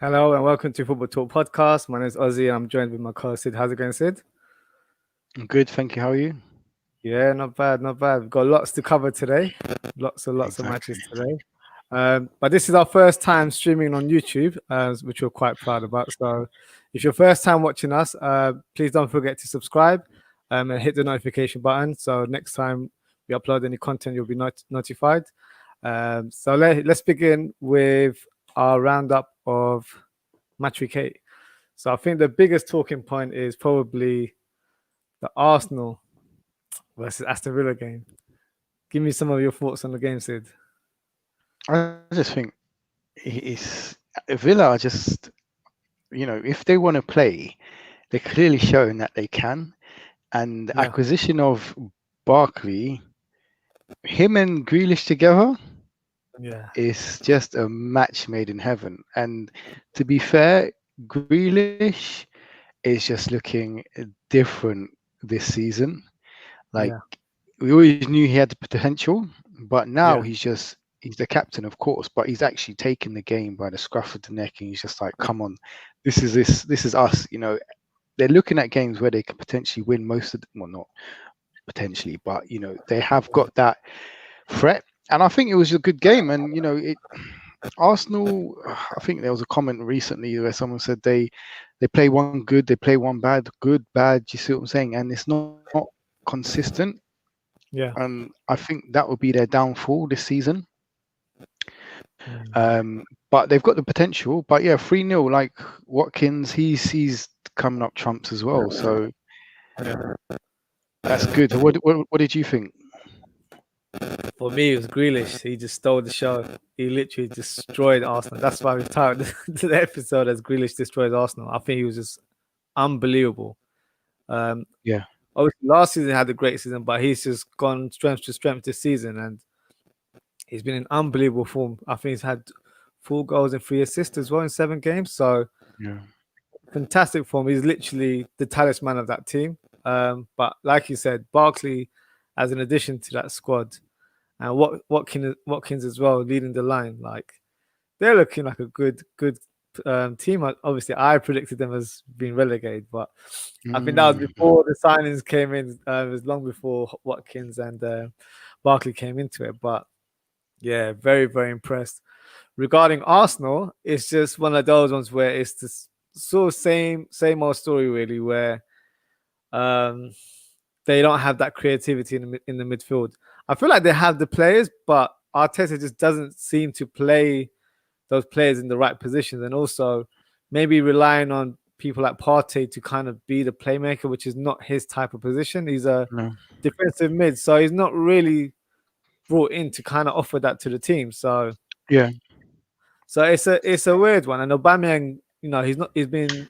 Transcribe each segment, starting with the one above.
Hello and welcome to Football Talk Podcast. My name is Ozzie and I'm joined with my co-host Sid. How's it going, Sid? I'm good, thank you. How are you? Yeah, not bad, not bad. We've got lots to cover today. Lots of matches today. But this is our first time streaming on YouTube, which we're quite proud about. So if you're first time watching us, please don't forget to subscribe and hit the notification button. So next time we upload any content, you'll be notified. So let's begin with our roundup of match week 8. So I think the biggest talking point is probably the Arsenal versus Aston Villa game. Give me some of your thoughts on the game, Sid. I just think it's Villa are just, if they want to play, they're clearly showing that they can. And the acquisition of Barkley, him and Grealish together, is just a match made in heaven. And to be fair, Grealish is just looking different this season. We always knew he had the potential, but now he's the captain, of course, but he's actually taken the game by the scruff of the neck, and he's just like, come on, this is us. They're looking at games where they can potentially win most of them, well, not potentially, but they have got that threat, and I think it was a good game. And Arsenal, I think there was a comment recently where someone said they play one good, they play one bad, good, bad. You see what I'm saying? And it's not consistent. Yeah. And I think that will be their downfall this season. But they've got the potential. But yeah, 3-0, like Watkins, he's coming up trumps as well. So that's good. What did you think? For me, it was Grealish. He just stole the show. He literally destroyed Arsenal. That's why we titled the episode as Grealish destroys Arsenal. I think he was just unbelievable. Obviously, last season he had a great season, but he's just gone strength to strength this season, and he's been in unbelievable form. I think he's had 4 goals and 3 assists as well in 7 games. So, fantastic form. He's literally the talisman of that team. But like you said, Barkley, as an addition to that squad, and Watkins as well leading the line, like they're looking like a good team. Obviously, I predicted them as being relegated, but I think that was before the signings came in. It was long before Watkins and Barkley came into it. But yeah, very, very impressed. Regarding Arsenal, it's just one of those ones where it's the sort of same old story, really, where they don't have that creativity in the midfield. I feel like they have the players, but Arteta just doesn't seem to play those players in the right positions, and also maybe relying on people like Partey to kind of be the playmaker, which is not his type of position. He's a defensive mid, so he's not really brought in to kind of offer that to the team. So it's a weird one. And Aubameyang, he's been,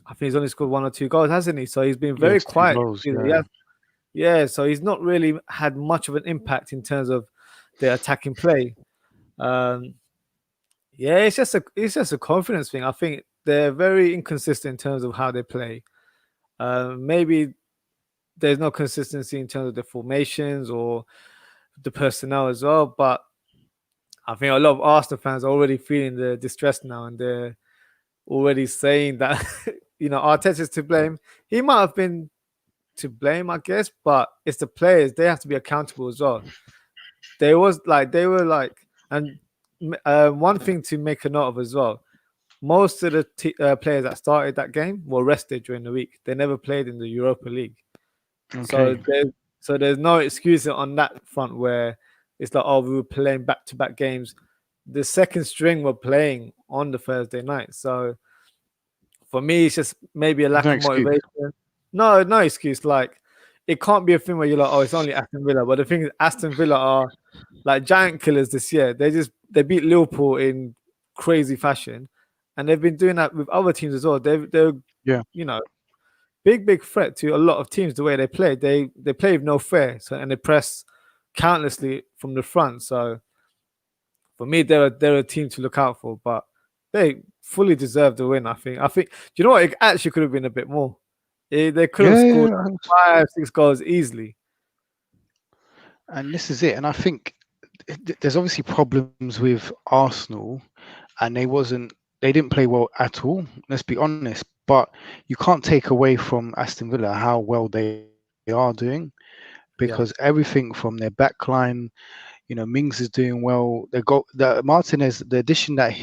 I think he's only scored 1 or 2 goals, hasn't he? So he's been very quiet. Goals, so he's not really had much of an impact in terms of their attacking play. It's just a confidence thing. I think they're very inconsistent in terms of how they play. Maybe there's no consistency in terms of the formations or the personnel as well. But I think a lot of Arsenal fans are already feeling the distress now, and they're already saying that Arteta's to blame. He might have been to blame, I guess, but it's the players. They have to be accountable as well. And one thing to make a note of as well, most of the players that started that game were rested during the week. They never played in the Europa League. Okay. So there's no excuse on that front where it's like, we were playing back-to-back games. The second string were playing on the Thursday night. So for me, it's just maybe a lack of motivation. No excuse. Like, it can't be a thing where you're like, it's only Aston Villa. But the thing is, Aston Villa are like giant killers this year. They beat Liverpool in crazy fashion, and they've been doing that with other teams as well. They're big threat to a lot of teams the way they play. They play with no fear, and they press countlessly from the front. So for me, they're a team to look out for. But they fully deserve the win. I think. Do you know what? It actually could have been a bit more. They could have scored 5-6 goals easily. And this is it. And I think there's obviously problems with Arsenal, and they wasn't they didn't play well at all. Let's be honest. But you can't take away from Aston Villa how well they are doing, because Yeah, everything from their back line, Mings is doing well. The Martinez, the addition that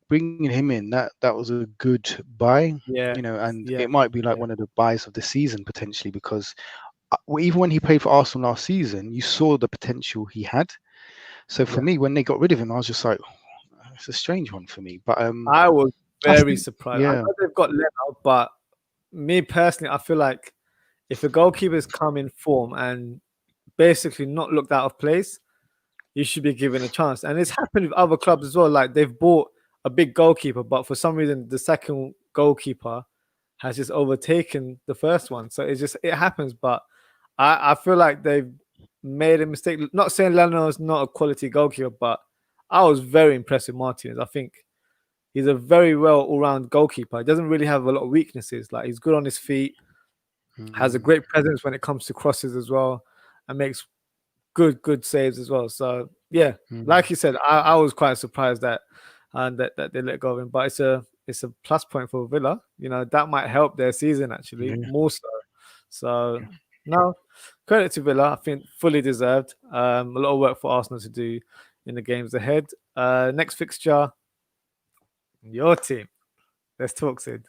bringing him in, that was a good buy. yeah, And yeah, it might be like yeah, one of the buys of the season potentially, because even when he played for Arsenal last season, you saw the potential he had. So for yeah. me, when they got rid of him, I was just like, it's a strange one for me. But I was I very think, surprised. I yeah, know they've got Leno, but me personally, I feel like if a goalkeeper's come in form and basically not looked out of place, you should be given a chance. And it's happened with other clubs as well. Like they've bought a big goalkeeper, but for some reason the second goalkeeper has just overtaken the first one. So it happens. But I feel like they've made a mistake. Not saying Leno is not a quality goalkeeper, but I was very impressed with Martinez. I think he's a very well all-round goalkeeper. He doesn't really have a lot of weaknesses. Like he's good on his feet, has a mm, great presence when it comes to crosses as well, and makes good saves as well. So yeah, mm, like you said, I was quite surprised that they let go of him. But it's a plus point for Villa. That might help their season actually yeah. more so. So no, credit to Villa. I think fully deserved. A lot of work for Arsenal to do in the games ahead. Next fixture, your team. Let's talk, Sid.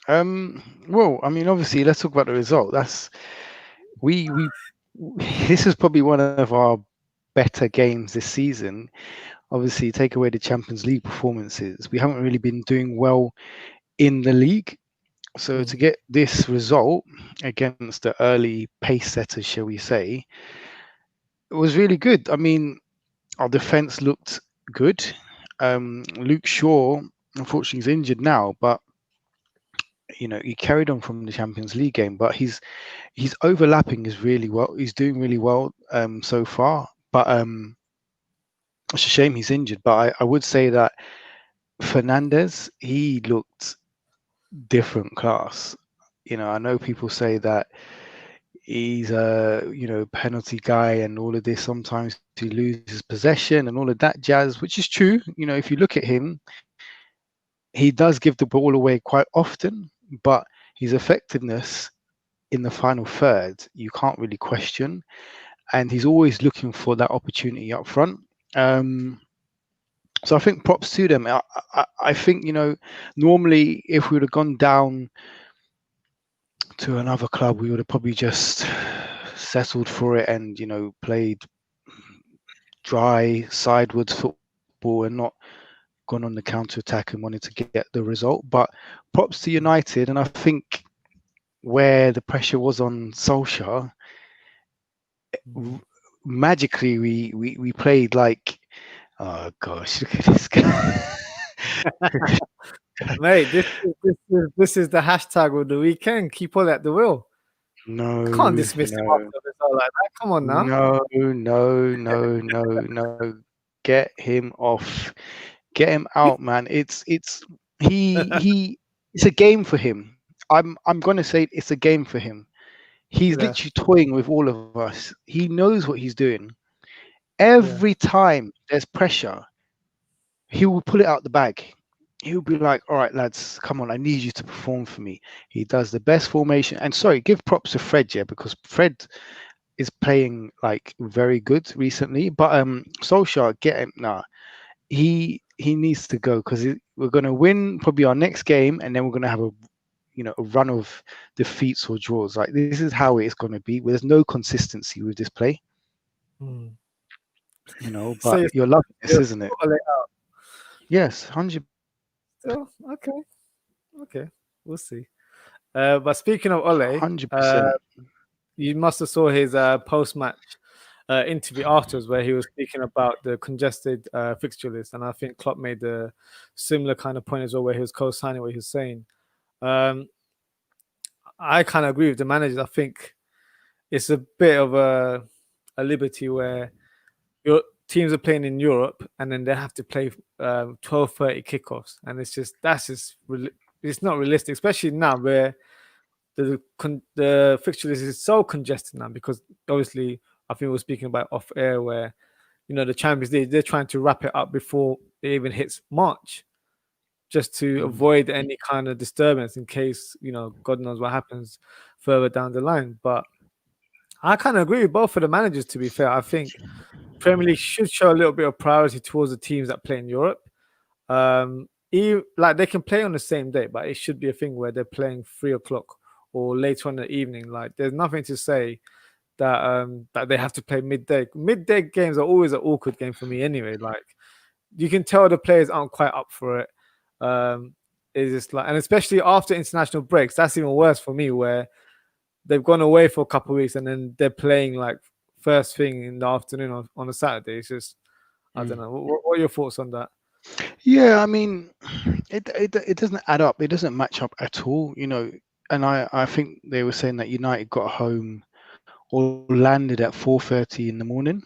Well, I mean, obviously, let's talk about the result. We this is probably one of our better games this season. Obviously, take away the Champions League performances, we haven't really been doing well in the league. So to Mm, get this result against the early pace setters, shall we say, it was really good. I mean, our defense looked good. Luke Shaw, unfortunately, is injured now, but he carried on from the Champions League game. But he's overlapping is really well. He's doing really well so far. But it's a shame he's injured. But I would say that Fernandez, he looked different class. I know people say that he's a penalty guy and all of this. Sometimes he loses possession and all of that jazz, which is true. If you look at him, he does give the ball away quite often, but his effectiveness in the final third you can't really question, and he's always looking for that opportunity up front. Um, so I think props to them. I think normally if we would have gone down to another club, we would have probably just settled for it and played dry sideways football and not gone on the counter attack and wanted to get the result. But props to United, and I think where the pressure was on Solskjaer, mm. magically we played like, oh gosh, look at this guy. Mate, this is the hashtag of the weekend. Keep all at the wheel. Can't No, dismiss him after no, a result like that. Come on now. no, no, no, no, no. Get him off. Get him out, man. He it's a game for him. I'm gonna say it's a game for him. He's Yeah, literally toying with all of us. He knows what he's doing. yeah. Every time there's pressure, he will pull it out the bag. He'll be like, all right, lads, come on, I need you to perform for me. He does the best formation. And sorry, give props to Fred, yeah, because Fred is playing like very good recently. But Solskjaer, get him nah. He needs to go because we're gonna win probably our next game, and then we're gonna have a run of defeats or draws. Like this is how it's gonna be. There's no consistency with this play, Mm. So But you're you're loving this, still isn't it? Ole out. Yes, 100%, Still, okay, okay. We'll see. But speaking of Ole, 100%. you must have saw his post-match interview afterwards, where he was speaking about the congested fixture list, and I think Klopp made the similar kind of point as well, where he was co-signing what he was saying. Um, I kind of agree with the managers. I think it's a bit of a liberty where your teams are playing in Europe and then they have to play 12:30 kickoffs, and it's not realistic, especially now where the fixture list is so congested now, because obviously I think we were speaking about off air where the Champions League, they're trying to wrap it up before it even hits March, just to Mm. avoid any kind of disturbance in case, God knows what happens further down the line. But I kind of agree with both of the managers, to be fair. I think Premier League should show a little bit of priority towards the teams that play in Europe. Like they can play on the same day, but it should be a thing where they're playing 3 o'clock or later on in the evening. Like there's nothing to say that they have to play midday. Midday games are always an awkward game for me anyway. Like you can tell the players aren't quite up for it. It's just like, and especially after international breaks, that's even worse for me, where they've gone away for a couple of weeks and then they're playing like first thing in the afternoon on a Saturday. It's just, I don't Mm. know. What are your thoughts on that? Yeah, I mean, it doesn't add up. It doesn't match up at all, you know. And I think they were saying that United got home or landed at 4:30 in the morning,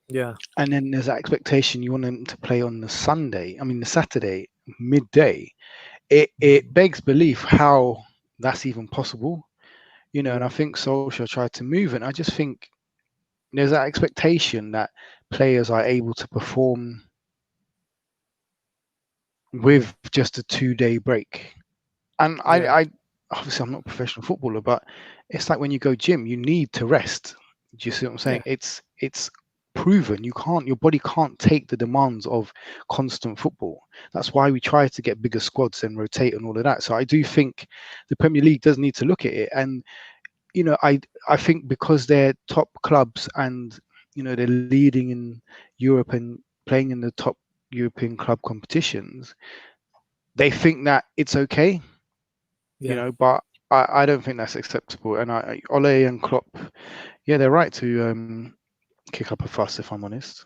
Yeah, and then there's that expectation you want them to play on the Sunday. I mean, the Saturday midday. It begs belief how that's even possible, you know. And I yeah, think Solskjaer tried to move it. And I just think there's that expectation that players are able to perform with just a 2 day break. And yeah, I obviously I'm not a professional footballer, but it's like when you go gym, you need to rest. Do you see what I'm yeah, saying? It's proven you can't your body can't take the demands of constant football. That's why we try to get bigger squads and rotate and all of that. So I do think the Premier League does need to look at it. And you know, I think because they're top clubs and you know they're leading in Europe and playing in the top European club competitions, they think that it's okay, you yeah, know, but I don't think that's acceptable. And Ole and Klopp, yeah, they're right to kick up a fuss, if I'm honest.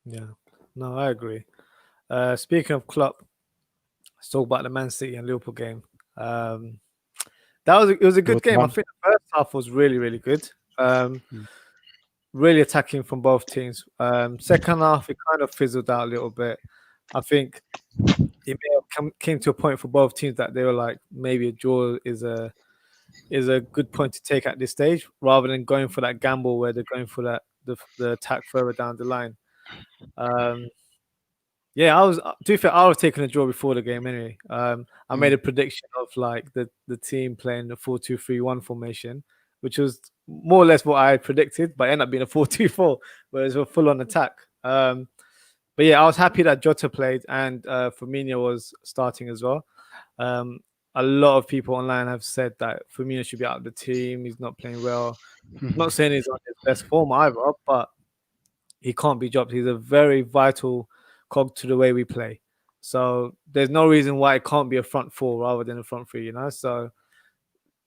yeah. No, I agree. Speaking of Klopp, let's talk about the Man City and Liverpool game. Um, it was a It good was game. I one. think the first half was really, really good. Mm. Really attacking from both teams. Second half, it kind of fizzled out a little bit. I think it may have came to a point for both teams that they were like, maybe a draw is a good point to take at this stage, rather than going for that gamble where they're going for the attack further down the line. Um, yeah, to be fair, I was taking a draw before the game anyway. I made Mm. a prediction of like the team playing the 4-2-3-1 formation, which was more or less what I had predicted, but it ended up being a 4-2-4, where it was a full on attack. But yeah, I was happy that Jota played and Firmino was starting as well. Um, a lot of people online have said that Firmino should be out of the team. He's not playing well. Not saying he's on his best form either, but he can't be dropped. He's a very vital cog to the way we play. So there's no reason why it can't be a front four rather than a front three, So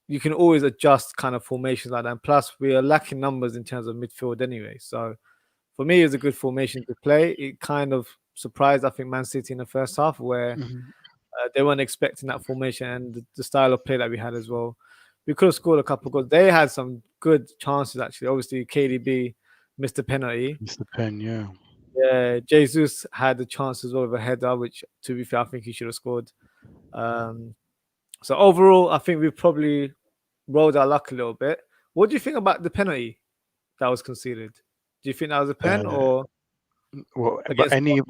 you can always adjust kind of formations like that. And plus, we are lacking numbers in terms of midfield anyway. So for me, it's a good formation to play. It kind of surprised, I think, Man City in the first half, where Mhm. they weren't expecting that formation and the style of play that we had as well. We could have scored a couple of goals. They had some good chances, actually. Obviously, KDB missed a penalty. Mr. Penn, yeah. Yeah, Jesus had the chance as well with a header, which, to be fair, I think he should have scored. Um, so overall, I think we probably rolled our luck a little bit. What do you think about the penalty that was conceded? Do you think that was a pen Uh, or well, but against any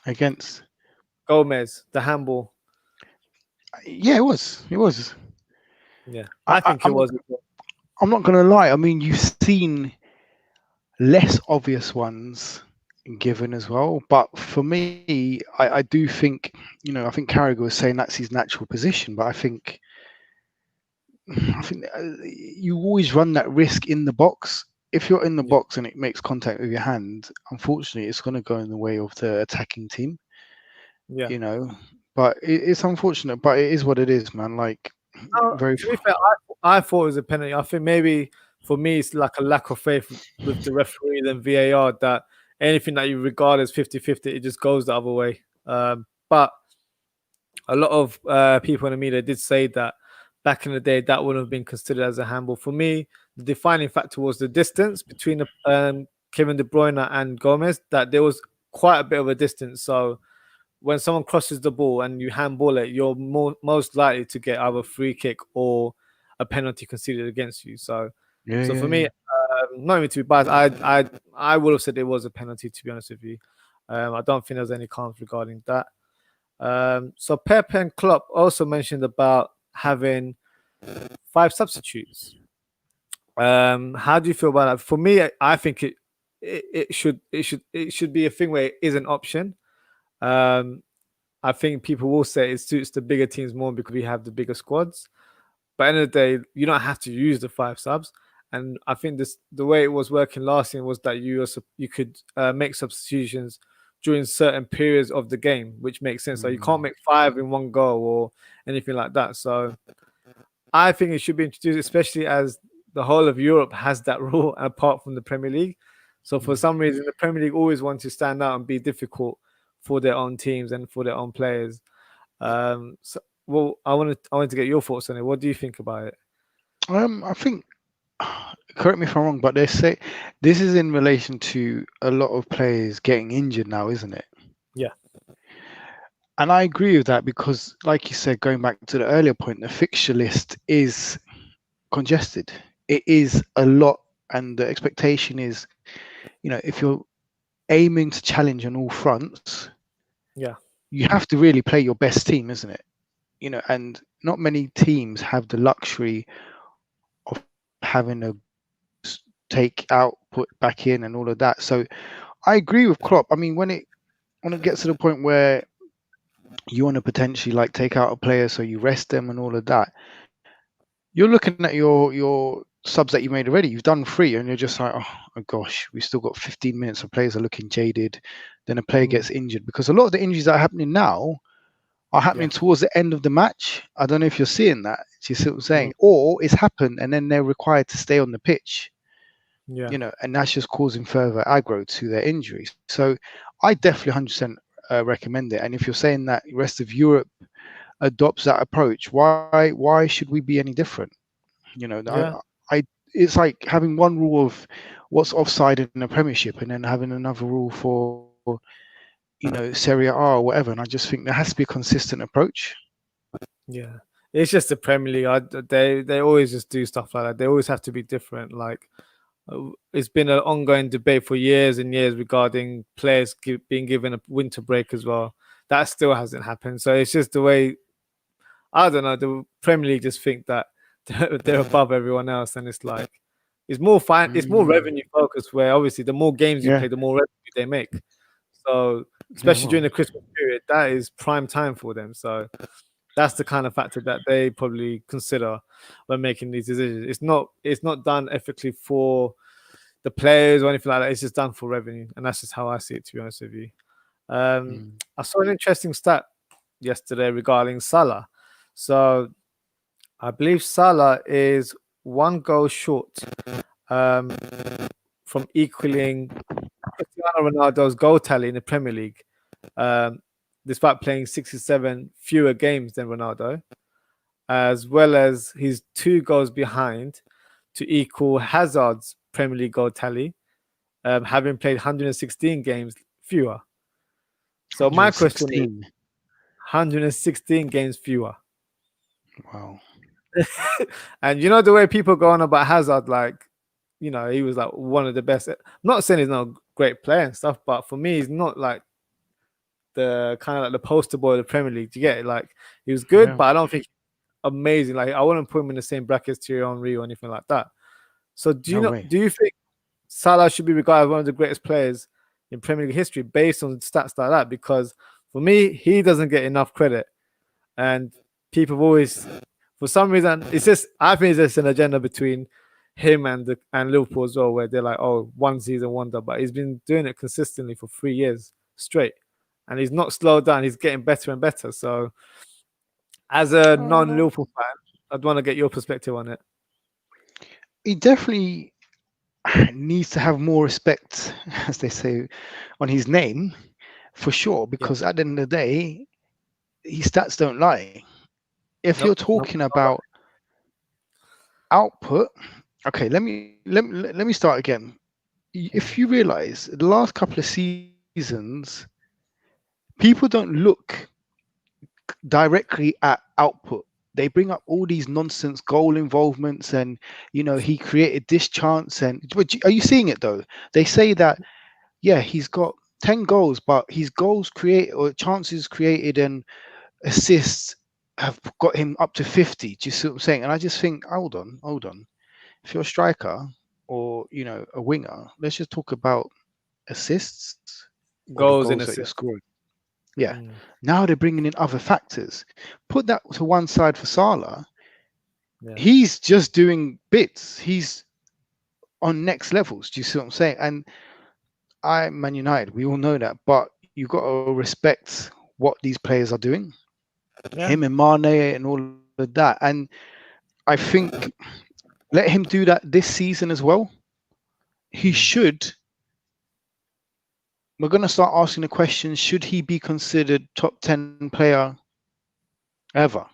against, Gomez, the handball? yeah, it was. It was. Yeah, I, I I, think it I'm was as well. I'm not gonna lie. I mean, you've seen less obvious ones given as well. But for me, I do think, you know, I think Carragher was saying that's his natural position. But I think you always run that risk in the box. If you're in the Yeah, box and it makes contact with your hand, unfortunately, it's going to go in the way of the attacking team. yeah. You know, but it's unfortunate. But it is what it is, man. Like No, very. to be fair, I thought it was a penalty. I think maybe for me, it's like a lack of faith with the referee and VAR that anything that you regard as 50-50, it just goes the other way. But a lot of people in the media did say that back in the day that wouldn't have been considered as a handball. For me, the defining factor was the distance between Kevin De Bruyne and Gomez. That there was quite a bit of a distance. So when someone crosses the ball and you handball it, you're most likely to get either a free kick or a penalty conceded against you. So, Yeah, so yeah, for yeah. me, not even to be biased, I would have said it was a penalty. To be honest with you, I don't think there's any qualms regarding that. So Pep and Klopp also mentioned about having five substitutes. How do you feel about that? For me, I think it should be a thing where it is an option. Um, I think people will say it suits the bigger teams more because we have the bigger squads. But at the end of the day, you don't have to use the five subs. And I think the way it was working last year was that you could make substitutions during certain periods of the game, which makes sense. So you can't Mm, make five in one go or anything like that. So I think it should be introduced, especially as the whole of Europe has that rule, apart from the Premier League. So for mm. some reason, the Premier League always want to stand out and be difficult for their own teams and for their own players. So, well, I wanted to get your thoughts on it. What do you think about it? I think, correct me if I'm wrong, but they say this is in relation to a lot of players getting injured now, isn't it? Yeah, And I agree with that because, like you said, going back to the earlier point, the fixture list is congested. It is a lot, and the expectation is, if you're aiming to challenge on all fronts, yeah, you have to really play your best team, isn't it? And not many teams have the luxury of having a take out, put back in, and all of that. So I agree with Klopp. I mean, when it gets to the point where you want to potentially like take out a player, so you rest them and all of that, you're looking at your subs that you made already. You've done three, and you're just like, oh gosh, we've still got 15 minutes. The players are looking jaded. Then a player mm, gets injured because a lot of the injuries that are happening now are yeah, happening towards the end of the match. I don't know if you're seeing that. Do you see what I'm mm, saying? Or it's happened and then they're required to stay on the pitch, yeah, and that's just causing further aggro to their injuries. So I definitely 100% recommend it. And if you're saying that the rest of Europe adopts that approach, why should we be any different? yeah, I it's like having one rule of what's offside in the Premiership, and then having another rule for Serie A or whatever. And I just think there has to be a consistent approach. yeah. It's just the Premier League. They always just do stuff like that. They always have to be different. Like it's been an ongoing debate for years and years regarding players being given a winter break as well. That still hasn't happened. So it's just the way, I don't know. The Premier League just think that they're above everyone else, and it's like it's more fine. It's more Mm, revenue focused. Where obviously the more games you yeah, play, the more revenue they make. So yeah, especially well, during the Christmas period, that is prime time for them. So that's the kind of factor that they probably consider when making these decisions. It's not done ethically for the players or anything like that. It's just done for revenue, and that's just how I see it. To be honest with you, um, mm, I saw an interesting stat yesterday regarding Salah. So I believe Salah is one goal short um, from equaling Cristiano Ronaldo's goal tally in the Premier League, um, despite playing 67 fewer games than Ronaldo, as well as he's two goals behind to equal Hazard's Premier League goal tally, having played 116 games fewer. So my question is 116. 116 games fewer. Wow. And you know the way people go on about Hazard, like, he was like one of the best. I'm not saying he's not a great player and stuff, but for me, he's not like the kind of like the poster boy of the Premier League. Do you get it? Like he was good, Yeah. but I don't think amazing. Like I wouldn't put him in the same bracket as Thierry Henry or anything like that. So No way. do you think Salah should be regarded as one of the greatest players in Premier League history based on stats like that? Because for me, he doesn't get enough credit, and people have always, for some reason, it's just I think it's just an agenda between him and Liverpool as well, where they're like, oh, one season wonder, but he's been doing it consistently for 3 years straight, and he's not slowed down. He's getting better and better. So, as a Uh, non-Liverpool fan, I'd want to get your perspective on it. he definitely needs to have more respect, as they say, on his name, for sure, Yeah. because at the end of the day, his stats don't lie. If you're Nope. Nope. talking about output, okay, let me start again. If you realize the last couple of seasons, people don't look directly at output. They bring up all these nonsense goal involvements, and he created this chance. And but are you seeing it though? They say that, yeah, he's got 10 goals, but his goals create or chances created and assists have got him up to 50. Do you see what I'm saying? And I just think, hold on. If you're a striker or a winger, let's just talk about assists or the Goals goals in that you're assist. scoring. Yeah. Mm, Now they're bringing in other factors. Put that to one side for Salah. yeah, He's just doing bits. He's on next levels. Do you see what I'm saying? And I'm Man United. We all know that, but you got to respect what these players are doing. yeah, Him and Mane and all of that. And I think let him do that this season as well. He mm, should. We're going to start asking the question: should he be considered top 10 player ever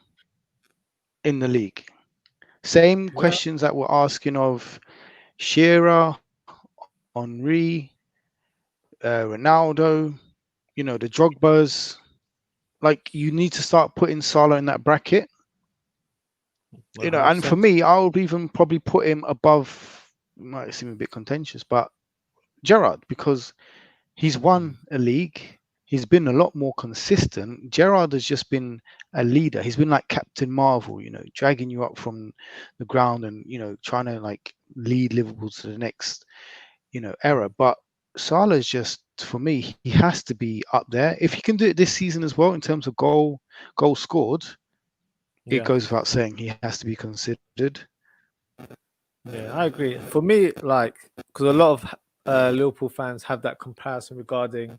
in the league? Same yeah, questions that we're asking of Shearer, Henri, Ronaldo, the Drogbas. Like you need to start putting Salah in that bracket. one hundred And for percent. me, I would even probably put him above. Might seem a bit contentious, but Gerrard because he's Mm, won a league. He's been a lot more consistent. Gerrard has just been a leader. He's been like Captain Marvel, dragging you up from the ground and trying to like lead Liverpool to the next era. But Salah's just for me, he has to be up there. If he can do it this season as well in terms of goals scored, it yeah, goes without saying he has to be considered. yeah, I agree. For me, like, because a lot of Liverpool fans have that comparison regarding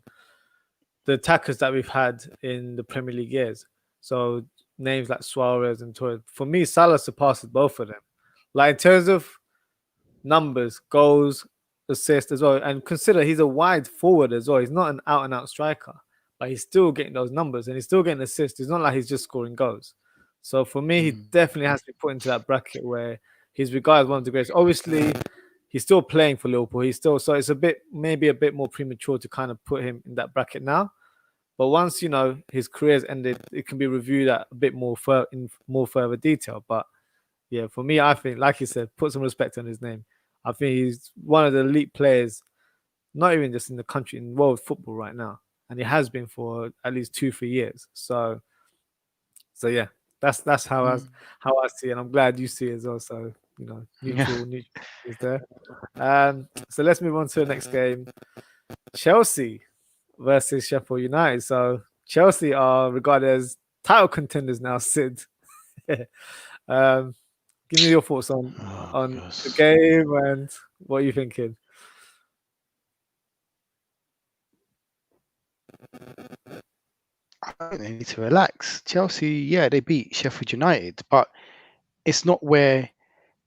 the attackers that we've had in the Premier League years. So names like Suarez and Torres. For me, Salah surpasses both of them. Like in terms of numbers, goals, assists as well. And consider he's a wide forward as well. He's not an out and out striker, but he's still getting those numbers and he's still getting assists. It's not like he's just scoring goals. So for me, he Mm. definitely has to be put into that bracket where he's regarded as one of the greatest. Obviously, he's still playing for Liverpool. He's still so it's a bit maybe a bit more premature to kind of put him in that bracket now. But once his career's ended, it can be reviewed at a bit more in more further detail. But yeah, for me, I think, like you said, put some respect on his name. I think he's one of the elite players, not even just in the country, in world football right now, and he has been for at least 2-3 years. So yeah, that's Mm. how I see it. And I'm glad you see it as well. So Yeah. neutral is there. So let's move on to the next game: Chelsea versus Sheffield United. So Chelsea are regarded as title contenders now. Sid, um, give me your thoughts Oh on the gosh. game and what you're thinking. I think they need to relax. Chelsea, yeah, they beat Sheffield United, but it's not where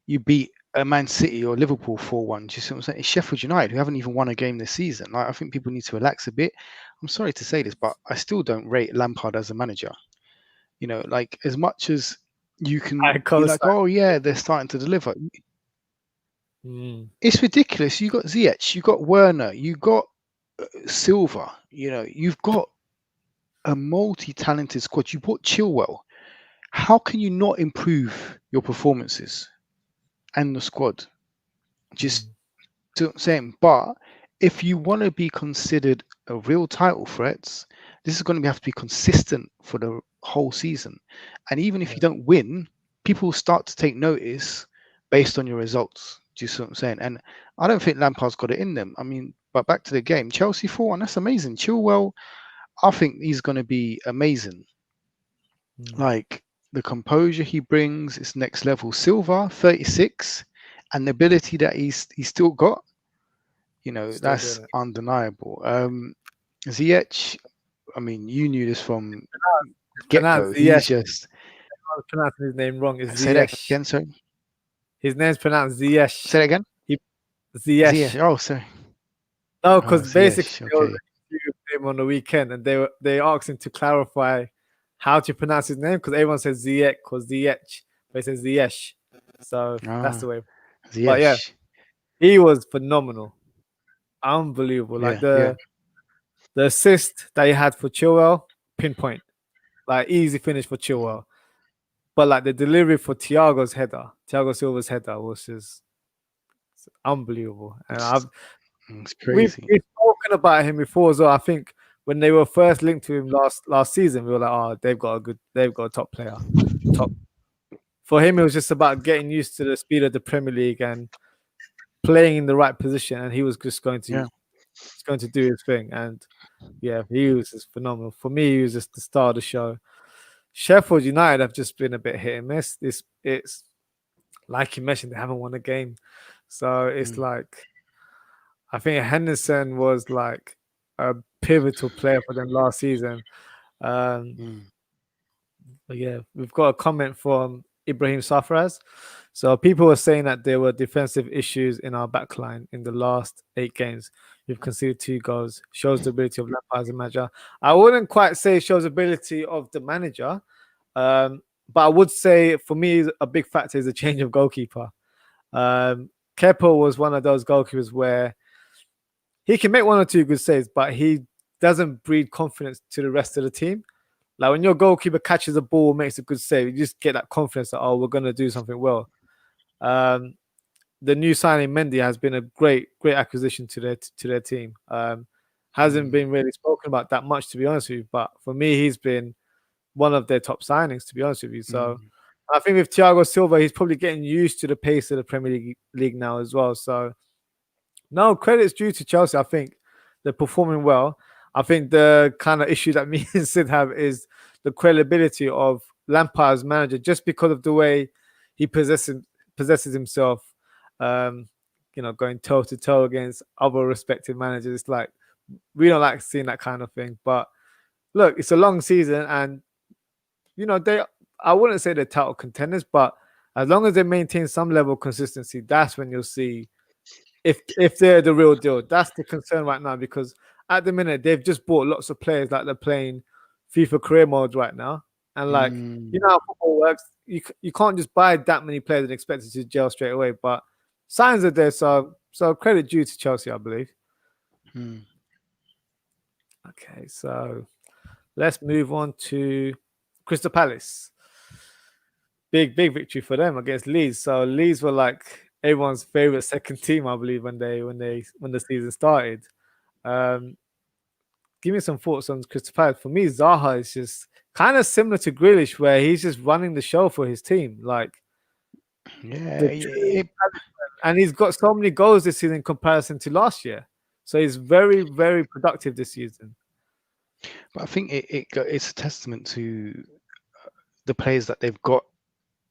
you beat a Man City or Liverpool 4-1. Do you see what I'm saying? It's Sheffield United who haven't even won a game this season. Like, I think people need to relax a bit. I'm sorry to say this, but I still don't rate Lampard as a manager. Like as much as you can I be like, co-sign. oh yeah, they're starting to deliver. Mm, It's ridiculous. You got Ziyech, you got Werner, you got Silva. You've got a multi-talented squad. You bought Chilwell. How can you not improve your performances and the squad? Just mm, see what I'm saying. But if you want to be considered a real title threat, this is going to have to be consistent for the whole season. And even if yeah. you don't win, people will start to take notice based on your results. Do you see what I'm saying? And I don't think Lampard's got it in them. I mean, but back to the game, Chelsea 4-1, that's amazing. Chilwell, I think he's going to be amazing. Mm. Like the composure he brings is next level. Silva, 36, and the ability that he's still got, Still that's doing it. undeniable. Ziyech, I mean, you knew this from It's get pronounced go. He's Ziyech. just I was pronouncing his name wrong. It's say that again. Ziyech. Sorry, His name's pronounced say Ziyech. that again. He Ziyech. Ziyech. Oh, sorry. No, Oh, because basically Ziyech. there was Okay. an interview with him on the weekend, and they asked him to clarify how to pronounce his name because everyone says Ziyech or Ziyech, but it says Ziyech. So that's Ah, the way. But yeah, Ziyech. he was phenomenal, unbelievable. Yeah, Like yeah. the assist that he had for Chilwell, pinpoint, like easy finish for Mm. Chilwell. But like the delivery for Thiago Silva's header was just unbelievable. And It's, It's we've crazy. we've spoken about him before as well. I think when they were first linked to him last season, we were like, oh, they've got a top player, top. For him, it was just about getting used to the speed of the Premier League and playing in the right position, and he was just Yeah. going to do his thing. And yeah, he was just phenomenal. For me, he was just the star of the show. Sheffield United have just been a bit hit and miss. It's like you mentioned, they haven't won a game, so it's Mm, like I think Henderson was like a pivotal player for them last season. Um, mm, but yeah, we've got a comment from Ibrahim Safraz. So people were saying that there were defensive issues in our backline in the last 8 games. We've conceded 2 goals. Shows the ability of Lampard as a manager. I wouldn't quite say shows ability of the manager, but I would say for me a big factor is a change of goalkeeper. Kepa was one of those goalkeepers where he can make 1 or 2 good saves, but he doesn't breed confidence to the rest of the team. Like when your goalkeeper catches a ball, makes a good save, you just get that confidence that, oh, we're gonna do something well. Um, the new signing Mendy has been a great acquisition to their team. Hasn't mm, been really spoken about that much, to be honest with you. But for me, he's been one of their top signings, to be honest with you. So mm, I think with Thiago Silva, he's probably getting used to the pace of the Premier League now as well. So no, credit's due to Chelsea. I think they're performing well. I think the kind of issue that me and Sid have is the credibility of Lampard as manager, just because of the way he possesses himself. Um, going toe to toe against other respected managers. It's like we don't like seeing that kind of thing. But look, it's a long season, and they. I wouldn't say they're title contenders, but as long as they maintain some level of consistency, that's when you'll see if they're the real deal. That's the concern right now because at the minute they've just bought lots of players like they're playing FIFA career mode right now, and like you mm, know how football works. You can't just buy that many players and expect it to gel straight away. But signs are there, so credit due to Chelsea, I believe. mm. Okay, so let's move on to Crystal Palace. Big victory for them against Leeds. So Leeds were like everyone's favorite second team, I believe, when the season started. Um, Give me some thoughts on Crystal Palace. For me, Zaha is just kind of similar to Grealish, where he's just running the show for his team. Like Yeah. the true and he's got so many goals this season in comparison to last year. So he's very productive this season. But I think it's a testament to the players that they've got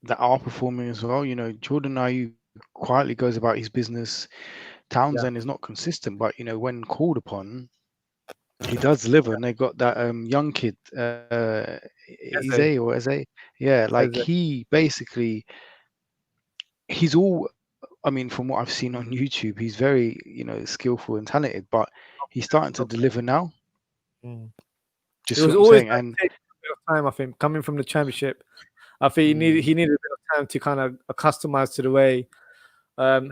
that are performing as well. Jordan Ayew quietly goes about his business. Yeah, Townsend is not consistent, but when called upon, he does deliver. And they got that young kid, Eze Eze, or Eze. Yeah, like Eze. he basically he's all. I mean, from what I've seen on YouTube, he's very skillful and talented, but he's starting to Okay. deliver now. Mm. It Just was what I'm always saying, going and to take a bit of time, I think, coming from the championship. I think mm, he needed a bit of time to kind of acclimatize to the way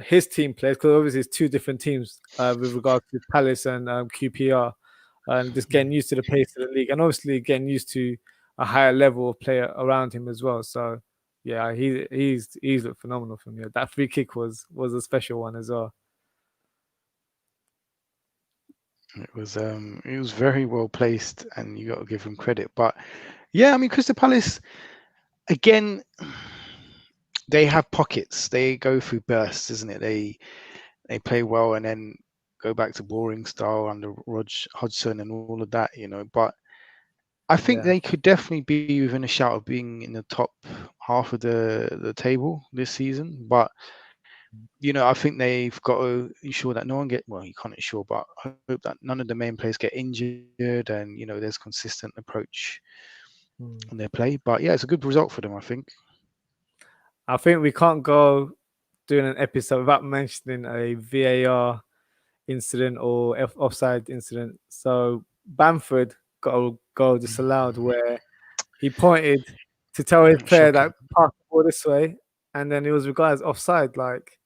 his team plays, because obviously it's 2 different teams with regards to Palace and QPR, and just getting mm, used to the pace of the league, and obviously getting used to a higher level of player around him as well. So yeah, he's looked phenomenal for me. That free kick was a special one as well. it was very well placed, and you got to give him credit. But yeah, I mean, Crystal Palace again. They have pockets. They go through bursts, isn't it? They play well and then go back to boring style under Hodgson and all of that, But I think Yeah. they could definitely be within a shout of being in the top half of the table this season. But I think they've got to ensure that no one you can't ensure, but hope that none of the main players get injured and there's consistent approach Hmm. in their play. But yeah, it's a good result for them, I think. I think we can't go doing an episode without mentioning a VAR incident or offside incident. So Bamford got a goal disallowed where he pointed to tell his player Shocking. that pass the ball this way, and then it was regarded as offside. Like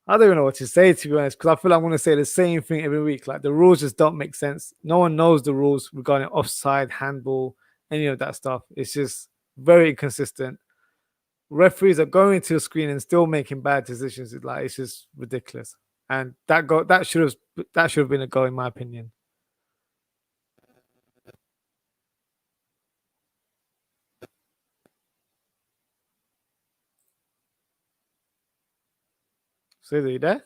I don't even know what to say, to be honest, because I feel like I'm going to say the same thing every week. Like the rules just don't make sense. No one knows the rules regarding offside, handball, any of that stuff. It's just very inconsistent. Referees are going to the screen and still making bad decisions. It's just ridiculous. and that should have been a goal in my opinion. Sid, are you there?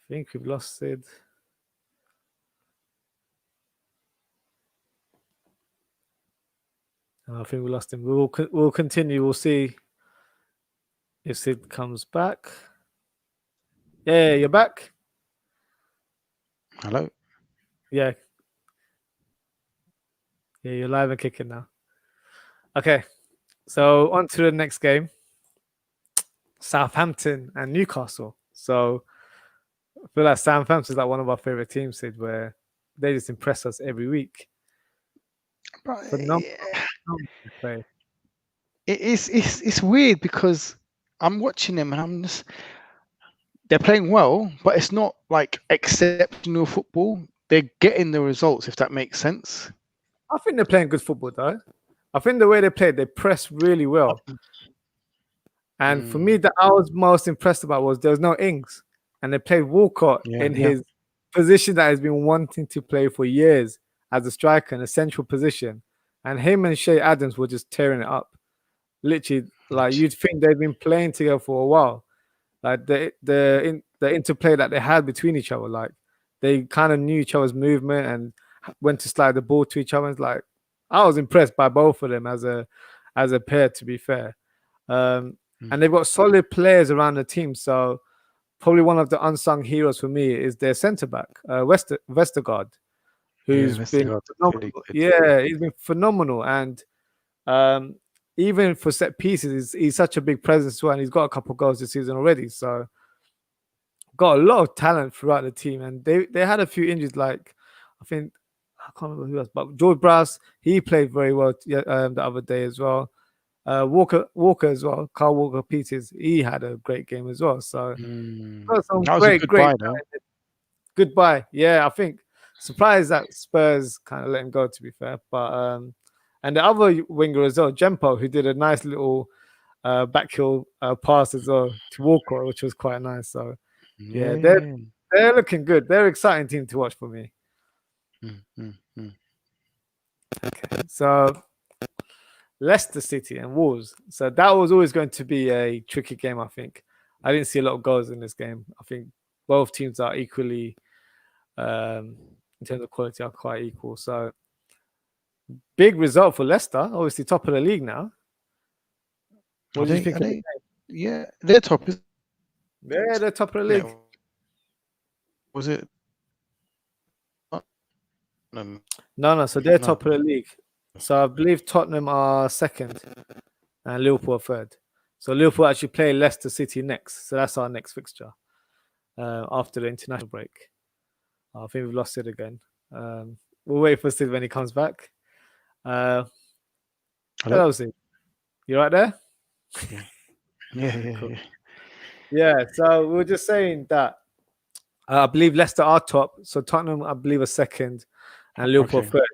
I think we've lost Sid. I think we lost him. We'll continue. We'll see if Sid comes back. Yeah, you're back. Hello. Yeah, yeah, you're live and kicking now. Okay, so on to the next game. Southampton and Newcastle. So I feel like Southampton is like one of our favorite teams, Sid, where they just impress us every week. But Phenomenal play. it's weird because I'm watching them and they're playing well, but it's not like exceptional football. They're getting the results, if that makes sense. I think they're playing good football, though. I think the way they played, they press really well. And for me, that I was most impressed about was there was no Ings, and they played Walcott in his position that he's been wanting to play for years as a striker in a central position. And him and Shea Adams were just tearing it up. Literally, like you'd think they've been playing together for a while. Like the interplay that they had between each other, like they kind of knew each other's movement and went to slide the ball to each other. It's like I was impressed by both of them as a pair, to be fair. And they've got solid players around the team. So probably one of the unsung heroes for me is their centre back, Vestergaard, who's been phenomenal. Yeah, he's been phenomenal. And even for set pieces, he's such a big presence as well. And he's got a couple of goals this season already. So got a lot of talent throughout the team. And they had a few injuries, like I think I can't remember who else, but George Brass, he played very well the other day as well. Walker as well, Carl Walker Peters, he had a great game as well. So that was a good buy, though. Goodbye. Yeah, I think surprised that Spurs kind of let him go, to be fair. But and the other winger as well, Jempo, who did a nice little backheel pass as well to Walker, which was quite nice. So yeah, they're looking good. They're an exciting team to watch for me. Okay, so Leicester City and Wolves. So that was always going to be a tricky game, I think. I didn't see a lot of goals in this game. I think both teams are equally, in terms of quality, are quite equal. So big result for Leicester, obviously top of the league now. What do you think of the game? Yeah, they're top. Yeah, they're top of the league. Yeah. Was it? No. So they're top of the league. So I believe Tottenham are second and Liverpool are third. So Liverpool actually play Leicester City next. So that's our next fixture after the international break. I think we've lost Sid again. We'll wait for Sid when he comes back. Hello, Sid. You right there? Yeah. Cool. Yeah, so we were just saying that I believe Leicester are top. So Tottenham, I believe, are second and Liverpool third.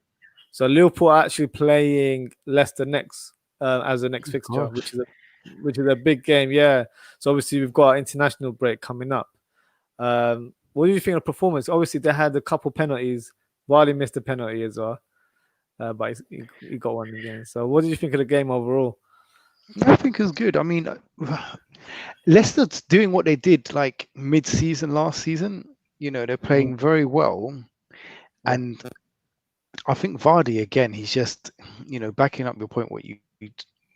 So Liverpool are actually playing Leicester next as the next fixture, which is a big game. Yeah. So obviously we've got an international break coming up. What do you think of the performance? Obviously they had a couple penalties. Vardy missed a penalty as well, but he got one again. So what did you think of the game overall? I think it was good. I mean, Leicester's doing what they did like mid-season last season. You know, they're playing very well, and I think Vardy again. He's just, backing up your point what you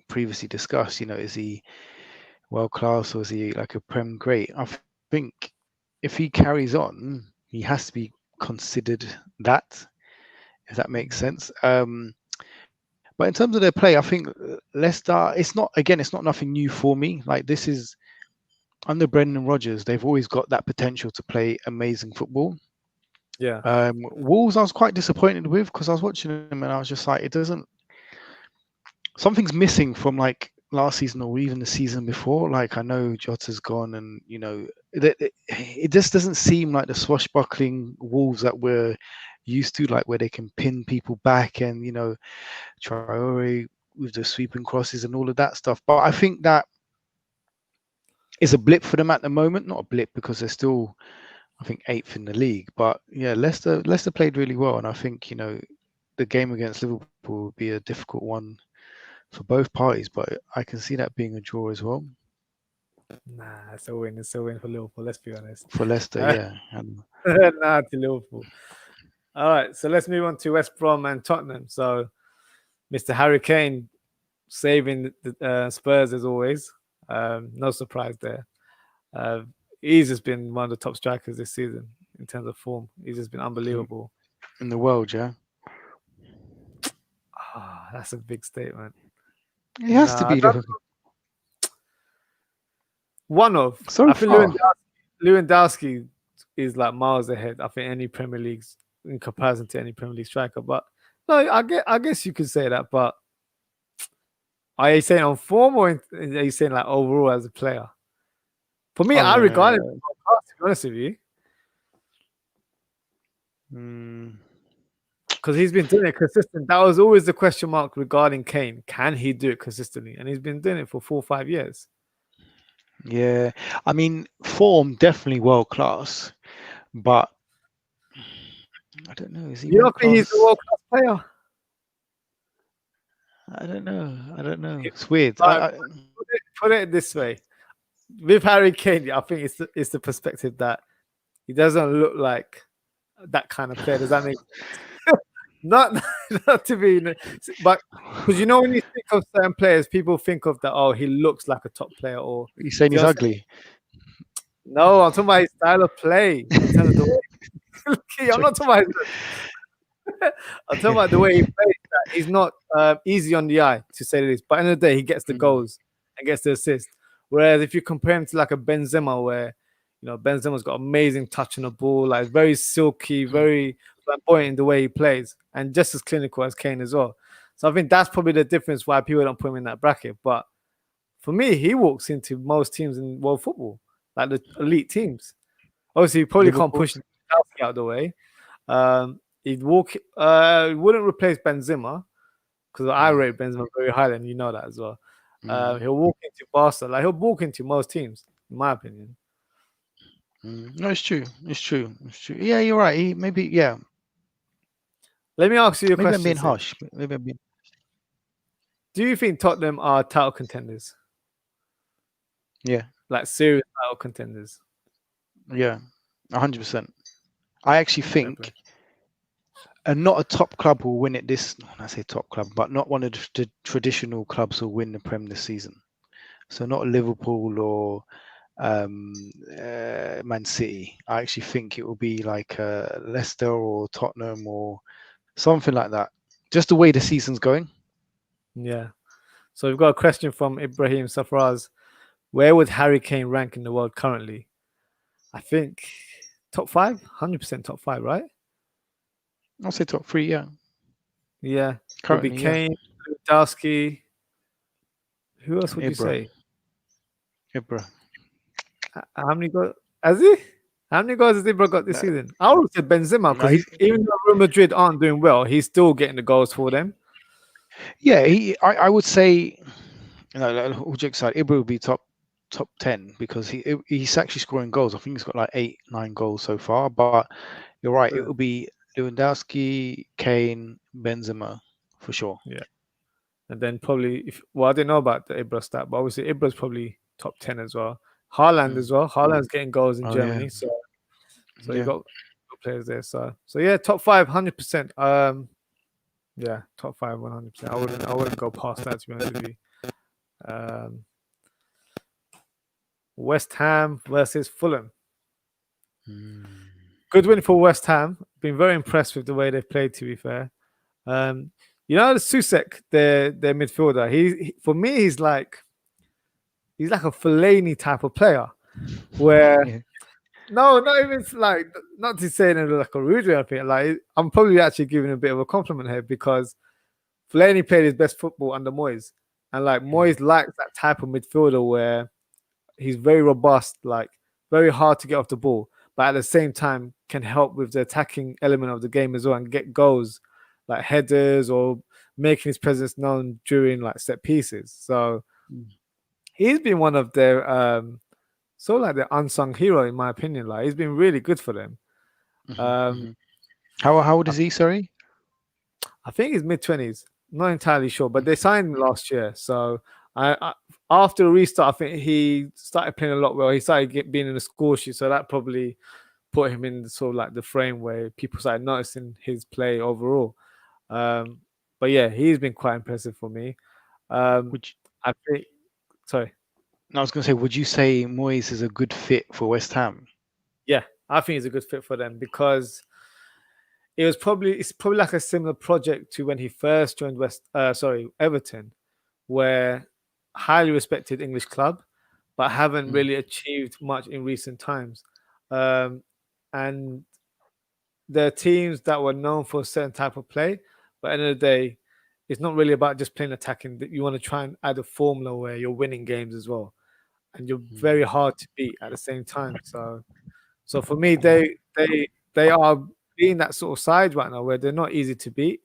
previously discussed. Is he world class or is he like a Prem great? I think if he carries on, he has to be considered that. If that makes sense. But in terms of their play, I think Leicester, it's not nothing new for me. Like this is under Brendan Rodgers, they've always got that potential to play amazing football. Yeah. Wolves, I was quite disappointed with because I was watching them and I was just like, something's missing from like last season or even the season before. Like I know Jota's gone and it just doesn't seem like the swashbuckling Wolves that we're used to, like where they can pin people back and Traore with the sweeping crosses and all of that stuff. But I think that is a blip for them at the moment. Not a blip because they're still, I think, eighth in the league. But yeah, Leicester played really well, and I think the game against Liverpool would be a difficult one for both parties. But I can see that being a draw as well Nah, it's a win. It's a win for Liverpool. Let's be honest. for Leicester. Uh, Yeah, and nah, to Liverpool. All right, so let's move on to West Brom and Tottenham. So, Mr. Harry Kane saving the Spurs as always. No surprise there. Uh, he's just been one of the top strikers this season in terms of form. He's just been unbelievable. in the world, yeah, Ah, that's a big statement. it has to Nah, be the one of. so I think far. Lewandowski is like miles ahead. I think any Premier League's in comparison to any Premier League striker. But no, I guess you could say that. But are you saying on form or are you saying like overall as a player? For me, Oh I no, no, regard him no. as top class, to be honest with you, Mm, because he's been doing it consistent. That was always the question mark regarding Kane. Can he do it consistently? And he's been doing it for 4 or 5 years. yeah, I mean, form definitely world class, but I don't know. Is he You world don't think he's a class? world class player? I don't know. I don't know. It's weird. Right, put it this way: with Harry Kane, I think it's the perspective that he doesn't look like that kind of player. Does that make not not to be, but because when you think of certain players, people think of that. Oh, he looks like a top player, or He's saying do you he's know what I'm saying? ugly. No, I'm talking about his style of play in terms of the way. I'm not talking about. I'm talking about the way he plays. That he's not easy on the eye, to say the least. But at the end of the day, he gets the Mm, goals and gets the assist. Whereas if you compare him to like a Benzema, where Benzema's got amazing touch on the ball, like very silky, mm. very flamboyant in the way he plays, and just as clinical as Kane as well. So I think that's probably the difference why people don't put him in that bracket. But for me, he walks into most teams in world football, like the elite teams. Obviously, you probably can't Liverpool. push Chelsea out of the way. He'd walk. Wouldn't replace Benzema because I Mm, rate Benzema very highly, and you know that as well. mm, He'll walk into Barca, like he'll walk into most teams, in my opinion. No, it's true. It's true. It's true. Yeah, you're right. Maybe, yeah. Let me ask you a Maybe I'm question, being Sid. harsh. Maybe I'm being. Do you think Tottenham are title contenders, Yeah, like serious title contenders? yeah, 100%. I actually Fair play. think, and not a top club will win it this. When I say top club, but not one of the traditional clubs will win the Prem this season. So not Liverpool or Man City. I actually think it will be like Leicester or Tottenham or something like that. Just the way the season's going. Yeah. So we've got a question from Ibrahim Safraz. Where would Harry Kane rank in the world currently? I think top 5, 100% top 5, right? I'll say top three. Yeah, Yeah. It'll be currently, yeah. Kane, Lewandowski. Who else would you Ibra, say? Ibra. How many goals? Has he? How many goals has Ibra got this No, season? I would say Benzema no, because even though Real Madrid aren't doing well, he's still getting the goals for them. yeah. I would say, like, all jokes aside, Ibra would be top 10 because he's actually scoring goals. I think he's got like 8, 9 goals so far. But you're right, it Yeah. will be Lewandowski, Kane, Benzema for sure. Yeah. And then probably, I didn't know about the Ibra stat, but obviously Ibra's probably top 10 as well. Haaland Mm. as well. Haaland's getting goals in Oh yeah, Germany. So you yeah. got good players there. So yeah, top 5, 100%. Yeah, top 5, 100%. I wouldn't go past that, to be honest with you. Um, West Ham versus Fulham. Mm. Good win for West Ham. Been very impressed with the way they've played, to be fair. The Susek, their midfielder. For me, he's like a Fellaini type of player. Where Yeah. no, not even like not to say in like a rude way or anything. Like I'm probably actually giving a bit of a compliment here because Fellaini played his best football under Moyes, and like Mm. Moyes likes that type of midfielder where he's very robust, like very hard to get off the ball, but at the same time can help with the attacking element of the game as well and get goals like headers or making his presence known during like set pieces. So Mm. he's been one of their so like the unsung hero in my opinion. Like he's been really good for them. Hmm. Um, Hmm. How old I, is he? Sorry. I think he's mid 20s. Not entirely sure, but they signed him last year. So I after the restart, I think he started playing a lot well. He started being in the score sheet, so that probably put him in sort of like the frame where people started noticing his play overall. Um, but yeah, he's been quite impressive for me. Um, Would you, I think. Sorry. I was going to say, would you say Moyes is a good fit for West Ham? Yeah, I think he's a good fit for them because it's probably like a similar project to when he first joined Everton, where highly respected English club, but haven't Mm, really achieved much in recent times. Um, and the teams that were known for a certain type of play, but at the end of the day, it's not really about just playing attacking. You want to try and add a formula where you're winning games as well, and you're mm, very hard to beat at the same time. So for me, they are being that sort of side right now where they're not easy to beat.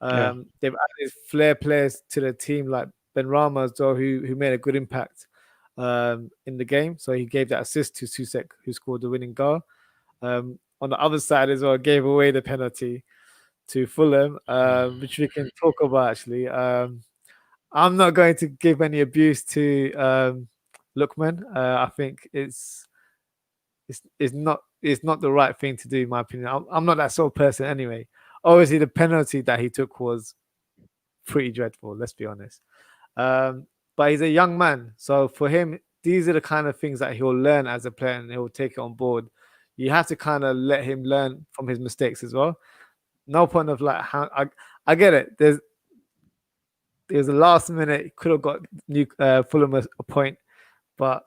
yeah. They've added flair players to the team like Ben Rama as well, who made a good impact in the game. So he gave that assist to Susek, who scored the winning goal. On the other side as well, gave away the penalty to Fulham, Mm. which we can talk about actually. I'm not going to give any abuse to Lookman. I think it's not the right thing to do, in my opinion. I'm not that sort of person anyway. Obviously, the penalty that he took was pretty dreadful. Let's be honest. Um, but he's a young man, so for him, these are the kind of things that he'll learn as a player, and he'll take it on board. You have to kind of let him learn from his mistakes as well. No point of like how I get it. There's a last minute could have got Fulham a point, but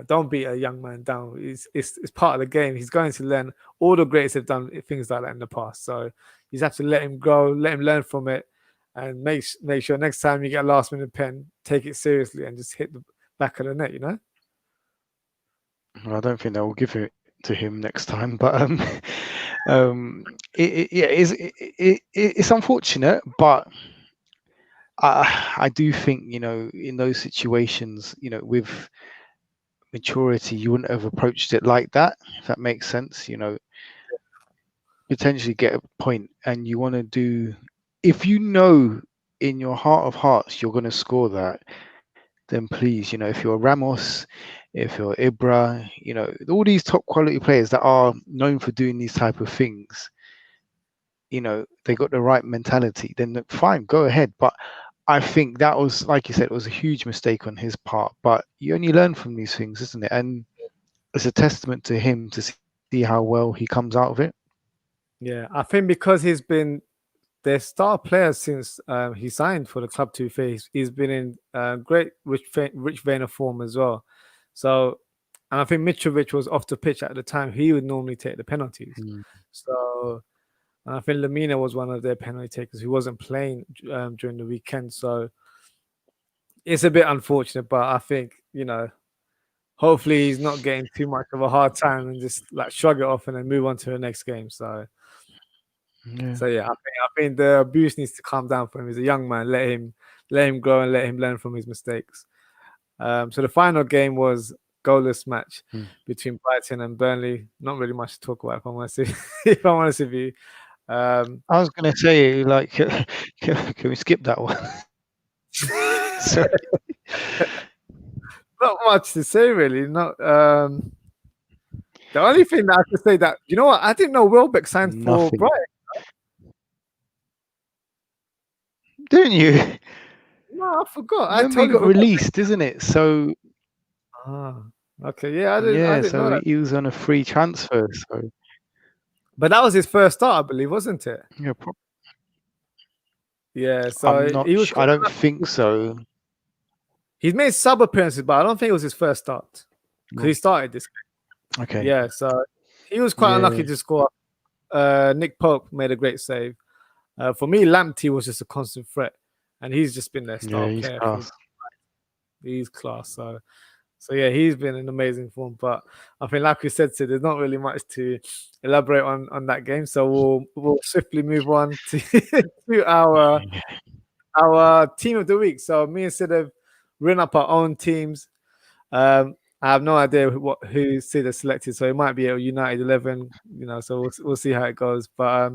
don't beat a young man down. It's part of the game. He's going to learn. All the greats have done things like that in the past. So you just have to let him grow, let him learn from it, and make sure next time you get a last minute pen, take it seriously and just hit the back of the net. Well, I don't think they'll give it to him next time, but yeah, it's unfortunate, but I do think in those situations, with maturity, you wouldn't have approached it like that, if that makes sense. Potentially get a point, and you want to do, if you know in your heart of hearts you're going to score that, then please, if you're Ramos, if you're Ibra, all these top quality players that are known for doing these type of things, they got the right mentality, then fine, go ahead. But I think that was, like you said, it was a huge mistake on his part. But you only learn from these things, isn't it? And it's a testament to him to see how well he comes out of it. Yeah, I think because he's been their star player since he signed for the club. To face, he's been in great rich vein of form as well. So, and I think Mitrovic was off the pitch at the time. He would normally take the penalties. Mm. So, and I think Lamina was one of their penalty takers who wasn't playing during the weekend. So it's a bit unfortunate, but I think hopefully he's not getting too much of a hard time and just like shrug it off and then move on to the next game. So. Yeah. So yeah, I think the abuse needs to calm down for him. He's a young man. Let him grow and let him learn from his mistakes. So the final game was goalless match Mm. between Brighton and Burnley. Not really much to talk about if I'm honest. If I'm honest with you, um, I was going to say, like, can we skip that one? Sorry, not much to say really. Not the only thing that I could say that what I didn't know Welbeck signed for nothing. Brighton. Didn't you? No, I forgot. I Remember, he totally got forgot. released, isn't it? So Ah, okay, yeah, I yeah, didn't know so that. he was on a free transfer. So But that was his first start, I believe, wasn't it? yeah, Yeah, I'm so not. he was I quite don't think lucky. so. He's made sub appearances, but I don't think it was his first start because Well, he started this game. okay. Yeah, so he was quite Yeah, unlucky yeah. to score. Nick Pope made a great save. For me, Lamptey was just a constant threat, and he's just been their Yeah, star he's player for class. these class. So yeah, he's been in amazing form. But I think, like we said, so there's not really much to elaborate on that game. So we'll swiftly move on to to our team of the week. So me and Sid have written up our own teams. I have no idea who Sid has selected, so it might be a United 11. So we'll see how it goes. But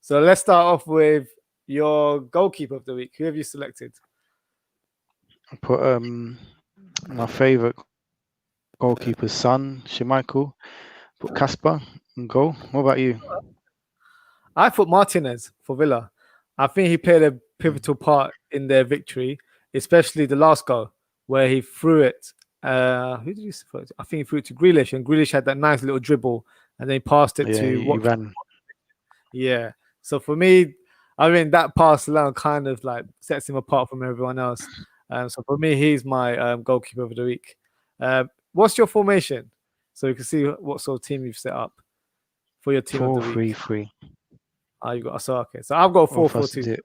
so let's start off with your goalkeeper of the week. Who have you selected? I put my favourite goalkeeper's son, Schmeichel. Put Casper in goal. What about you? I put Martinez for Villa. I think he played a Mm. pivotal part in their victory, especially the last goal where he threw it. Who did he throw it to? I think he threw it to Grealish, and Grealish had that nice little dribble, and then he passed it Yeah, to he Watford. ran. Yeah. So for me, I mean that pass alone kind of like sets him apart from everyone else. So for me, he's my goalkeeper of the week. What's your formation? So you can see what sort of team you've set up for your team of the week. 4-3-3. You got so okay. So I've got a What for 4-4-2. us is it?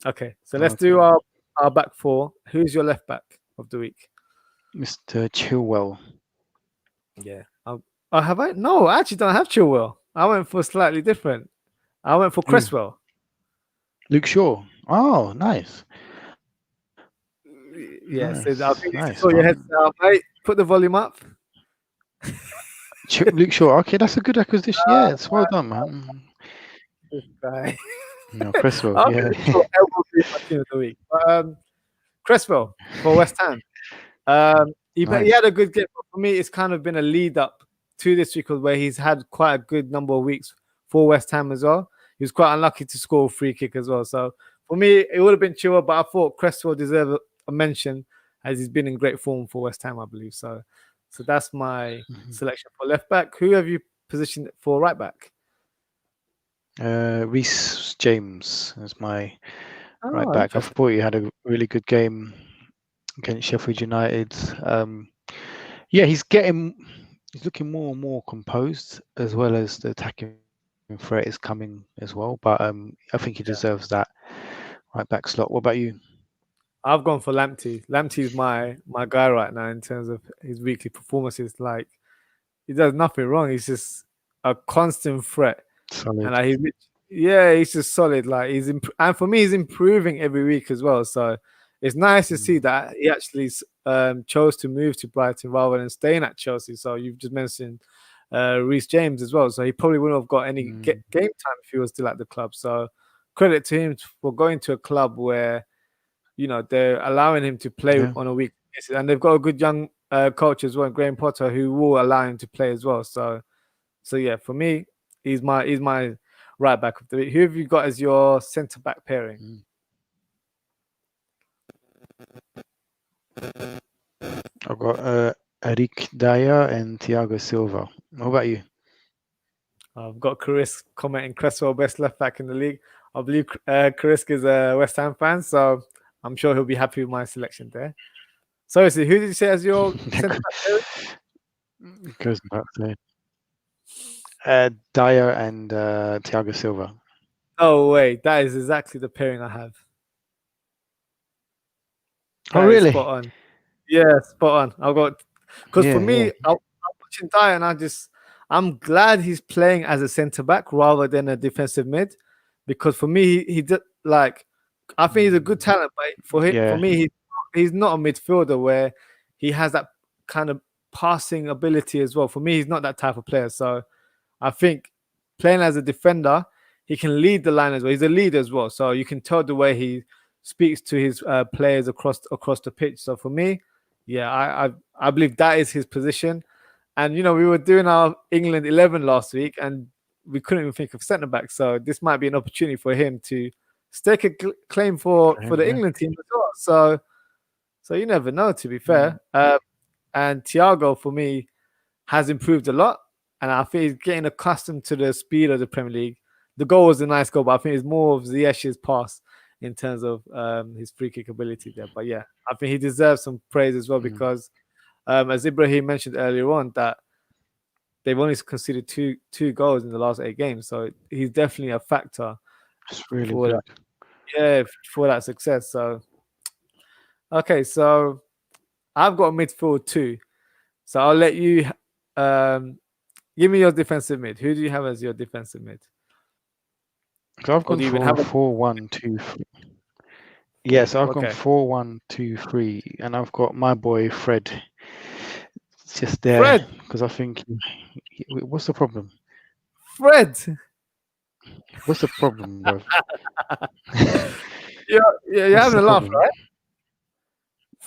Okay, so let's do Okay. our back four. Who's your left back of the week? Mr. Chilwell. Yeah. Have I? No, I actually don't have Chilwell. I went for slightly different. I went for Who? Cresswell. Luke Shaw. Oh, nice. Yeah, so I Nice. think you Nice, saw your man. heads out, mate. Put the volume up. Luke Shaw. Okay, that's a good acquisition. Yeah, it's well done, man. This guy. No, Cresswell. I Yeah. think Cresswell will be my team of the week. But, Cresswell for West Ham. He Nice. had a good game. But for me, it's kind of been a lead up to this week where he's had quite a good number of weeks for West Ham as well. He was quite unlucky to score a free kick as well. So for me, it would have been Chilwell, but I thought Cresswell deserved a mention as he's been in great form for West Ham, I believe. So that's my selection for left back. Who have you positioned for right back? Reece James is my right Oh, back. I interesting. thought he had a really good game against Sheffield United. Yeah, he's looking more and more composed, as well as the attacking threat is coming as well. But I think he deserves that right back slot. What about you? I've gone for Lamptey. Lamptey's my guy right now in terms of his weekly performances. Like he does nothing wrong. He's just a constant threat, and Solid. he's just solid. Like and for me, he's improving every week as well. So it's nice to see that he actually chose to move to Brighton rather than staying at Chelsea. So you've just mentioned Reece James as well. So he probably wouldn't have got any game time if he was still at the club. So credit to him for going to a club where they're allowing him to play Yeah. on a week basis, and they've got a good young coach as well, Graham Potter, who will allow him to play as well. So yeah, for me, he's my right back of the week. Who have you got as your centre back pairing? I've got Eric Dyer and Thiago Silva. What about you? I've got Chris commenting Cresswell best left back in the league. I believe Chris is a West Ham fan, so I'm sure he'll be happy with my selection there. So who did you say as your centre back pairing? Goes without saying. Dyer and Thiago Silva. Oh wait, that is exactly the pairing I have. Oh, That is really? spot on. Yeah, spot on. I've got because for Yeah, me, yeah. I'm watching Dyer and I'm glad he's playing as a centre back rather than a defensive mid, because for me he did like I think he's a good talent, but for Yeah. me he's not a midfielder where he has that kind of passing ability as well. For me, he's not that type of player. So I think playing as a defender, he can lead the line as well. He's a leader as well, so you can tell the way he speaks to his players across the pitch. So for me, yeah, I believe that is his position. And we were doing our England 11 last week, and we couldn't even think of centre back. So this might be an opportunity for him to stake a claim for him, the yeah. England team as well. So you never know. To be fair, and Thiago for me has improved a lot, and I think he's getting accustomed to the speed of the Premier League. The goal was a nice goal, but I think it's more of Ziyech's pass in terms of his free kick ability there. But yeah, I think he deserves some praise as well because, as Ibrahim mentioned earlier on, that they've only conceded two goals in the last 8 games, so he's definitely a factor It's really for good. that. Yeah, for that success. So okay, so I've got a midfield too. So I'll let you give me your defensive mid. Who do you have as your defensive mid? So I've Or gone do you even for have a 4-1-2-3. Yeah, so I've gone Okay. 4-1-2-3, and I've got my boy Fred just there Fred. because I think. What's the problem? Fred. What's the problem, bro? You're What's having the a laugh, problem? right?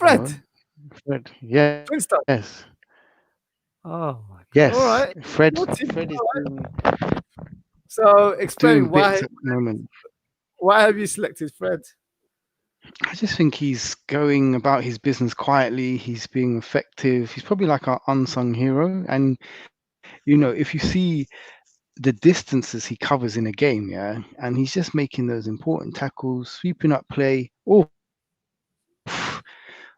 No, Fred. Fred. Yes, Flintstone. Oh my god. All yes. right. Fred. Your team. Fred is All right. doing So explain doing bits at the moment. why have you selected Fred? I just think he's going about his business quietly. He's being effective. He's probably like our unsung hero. And if you see the distances he covers in a game, yeah, and he's just making those important tackles, sweeping up play. Oh,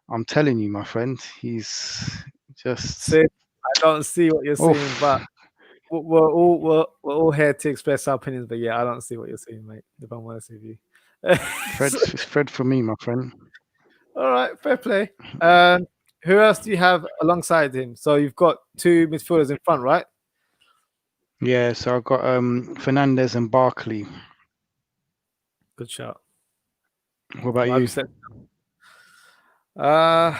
I'm telling you, my friend, he's just Sid, I don't see what you're oh, seeing, but we're all here to express our opinions. But yeah, I don't see what you're seeing, mate. If I'm honest with you. Fred. It's Fred for me, my friend. All right, fair play. Um, who else do you have alongside him? So you've got two midfielders in front, right? Yeah, so I've got Fernandez and Barkley. Good shot. What about What have you you? said? Uh,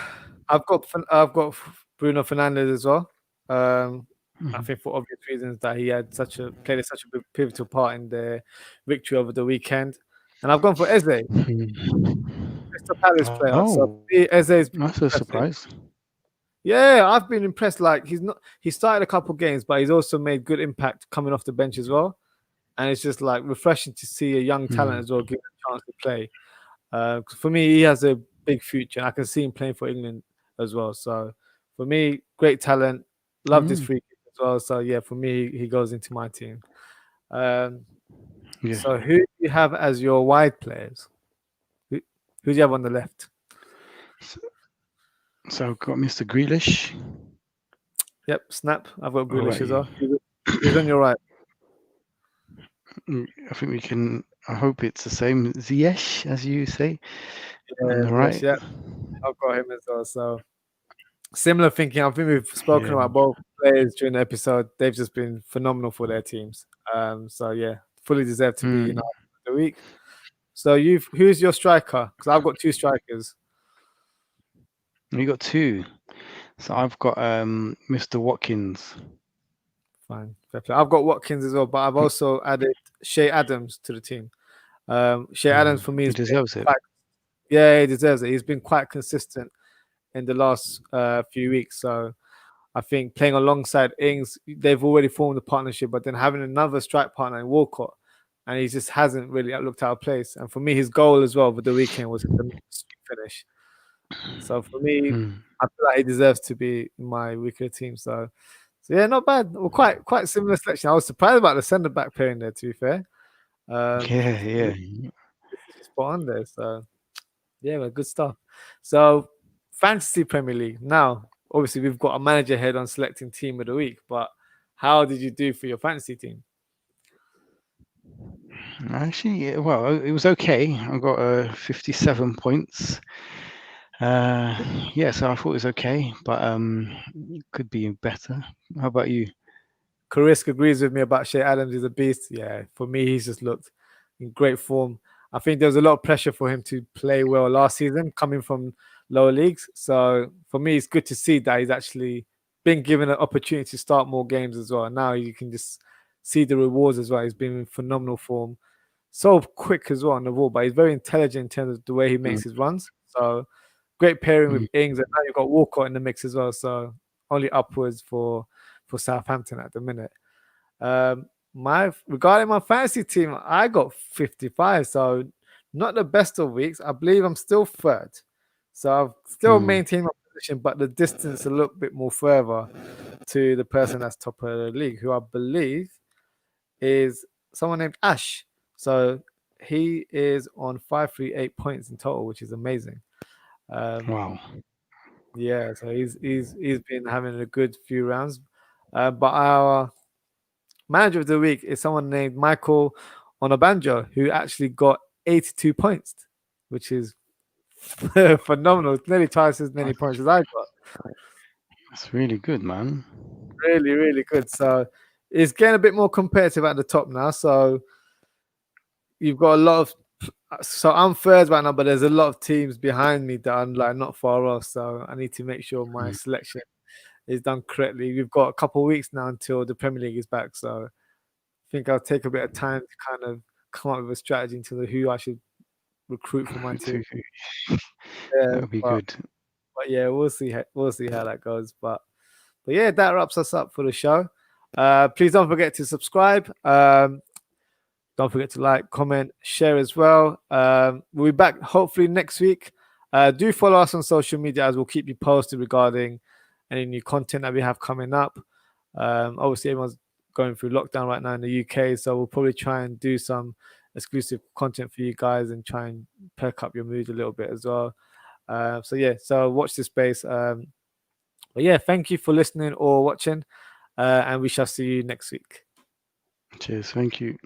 I've got Bruno Fernandez as well. I think for obvious reasons that he had played such a big pivotal part in the victory over the weekend. And I've gone for Eze, Crystal Palace player. So Oh, for me, Eze has been that's a impressive. surprise. Yeah, I've been impressed. Like he started a couple games, but he's also made good impact coming off the bench as well. And it's just like refreshing to see a young talent Hmm. as well given a chance to play. 'Cause for me, he has a big future, and I can see him playing for England as well. So for me, great talent. Love this Mm, free kick as well. So yeah, for me, he goes into my team. Um, yeah. so who do you have as your wide players? Who do you have on the left? So, so I've got Mr. Grealish. Yep, snap. I've got What Grealish about as you? well. Who's on your right? I think we can. I hope it's the same Ziyech as you say on Yeah, the yes, right. yeah. I've got him as well. So similar thinking. I think we've spoken Yeah. about both players during the episode. They've just been phenomenal for their teams. So yeah, fully deserve to be Mm. United of the week. So who's your striker? Because I've got two strikers. We got two. So I've got Mr. Watkins. Fine, fair play. I've got Watkins as well, but I've also added Shea Adams to the team. Shea Adams for me He has been deserves it. quite, yeah, he deserves it. He's been quite consistent in the last few weeks. So I think playing alongside Ings, they've already formed a partnership, but then having another strike partner in Walcott, and he just hasn't really looked out of place. And for me, his goal as well over the weekend was a finish. So for me, Mm. I feel like he deserves to be in my weaker team. So yeah, not bad. Well, quite similar selection. I was surprised about the centre back pairing there. To be fair, Yeah, yeah. this is spot on there. So yeah, well, good stuff. So fantasy Premier League. Now, obviously, we've got a manager head on selecting team of the week. But how did you do for your fantasy team? Actually, yeah, well, it was okay. I got 57 points. Yeah, so I thought it was okay, but it could be better. How about you? Karisk agrees with me about Shea Adams is a beast. Yeah, for me, he's just looked in great form. I think there was a lot of pressure for him to play well last season, coming from lower leagues. So for me, it's good to see that he's actually been given an opportunity to start more games as well. Now you can just see the rewards as well. He's been in phenomenal form, so quick as well on the ball, but he's very intelligent in terms of the way he Mm, makes his runs. So great pairing with mm, Ings, and now you've got Walcott in the mix as well. So only upwards for Southampton at the minute. My regarding my fantasy team, I got 55, so not the best of weeks. I believe I'm still third, so I've still mm. maintained my position, but the distance a little bit more further to the person that's top of the league, who I believe is someone named Ash. So he is on 538 points in total, which is amazing. Um, Wow. yeah, so he's been having a good few rounds. But our manager of the week is someone named Michael Onabanjo, who actually got 82 points, which is phenomenal. It's nearly twice as many That's, points as I got. that's really good, man. Really, really good. So it's getting a bit more competitive at the top now. So you've got a lot of So I'm third right now, but there's a lot of teams behind me that I'm like not far off. So I need to make sure my Mm. selection is done correctly. We've got a couple of weeks now until the Premier League is back, so I think I'll take a bit of time to kind of come up with a strategy into who I should recruit for my team. Yeah, That would be but good. yeah, we'll see how that goes. But yeah, that wraps us up for the show. Please don't forget to subscribe. Don't forget to like, comment, share as well. We'll be back hopefully next week. Do follow us on social media as we'll keep you posted regarding any new content that we have coming up. Obviously, everyone's going through lockdown right now in the UK, so we'll probably try and do some exclusive content for you guys and try and perk up your mood a little bit as well. So yeah, so watch this space. But yeah, thank you for listening or watching, and we shall see you next week. Cheers. Thank you.